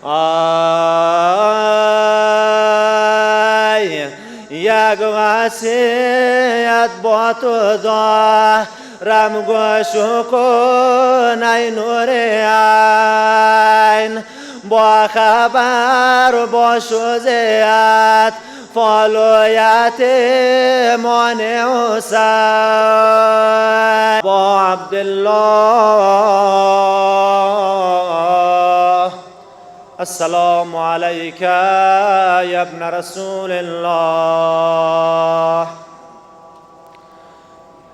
آی یک وصیت با تو دارم گوش کن ای نور عین با خبر باش و زیاد فالویت مانع حسین با عبدالله السلام علیک یا ابن رسول الله.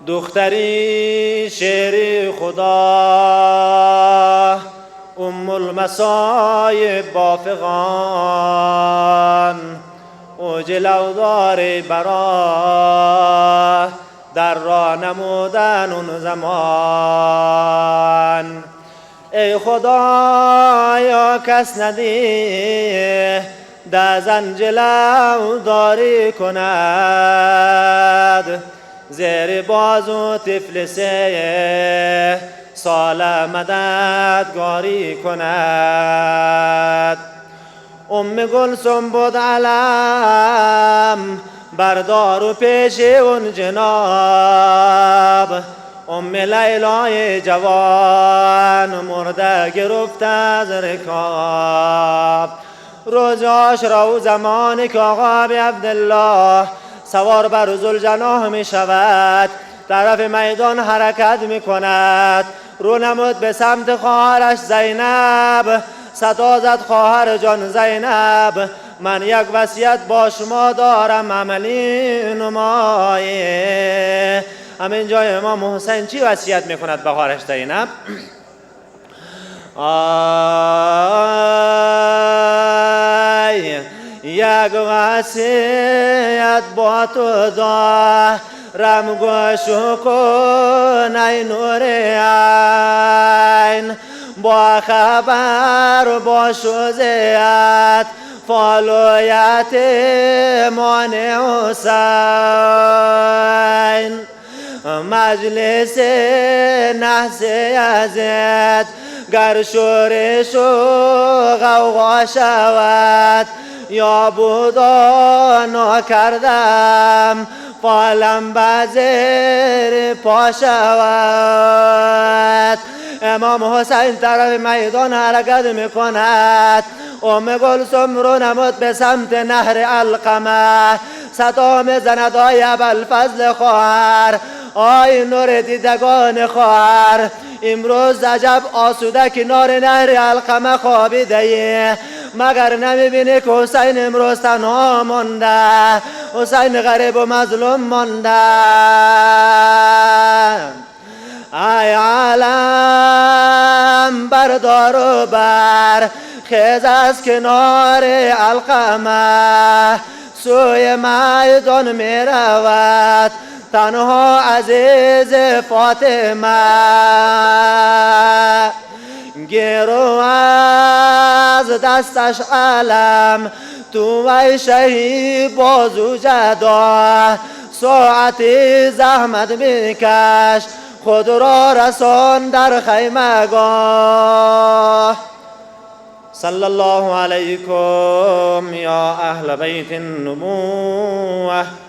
دختری شیر خدا ام المصایب بافغان اوج لودار برا در راه نمودن اون زمان. ای خدایا کس ندی در زنجلو داری کند زیر بازو تفلسه سال مددگاری کند. ام گلسم بود علم بردار و پیش اون جناب. ام لیلای جوان مرده گرفت از رکاب. روز عاشورا و زمانی که آقا عبدالله سوار بر ذوالجناح می شود طرف میدان حرکت می کند. رو نمود به سمت خواهرش زینب صدا زد خواهر جان زینب من یک وصیت با شما دارم عملی نمایه. همین جای امام حسین چی وصیت میکند به خواهرش زینب؟ آی یک وصیت با تو دارم گوش کن ای نور عین با خبر باش و زیاد فالویت مانع حسین. مجلس نحس یزید گر شورش و غوغا شود یا بودا کردم فالم بزیر پا شود. امام حسین طرف میدان حرکت میکند. ام گلسم رو نمود به سمت نهر علقمه صدا میزند آی ابوالفضل خواهر آی نور دیدگان خواهر امروز عجب آسوده کنار نهر علقمه خوابیده ای مگر نمیبینی که حسین امروز تنها مانده حسین غریب و مظلوم مانده. ای عالم بردار و بر خیز از کنار علقمه سوی میدان می رود تنها عزیز فاطمه. گیرو از دستش علم تو ای شهید بازو جدا ساعتی زحمت میکش خود را رسان در خیمگاه. صلی الله علیکم یا اهل بیت النبوة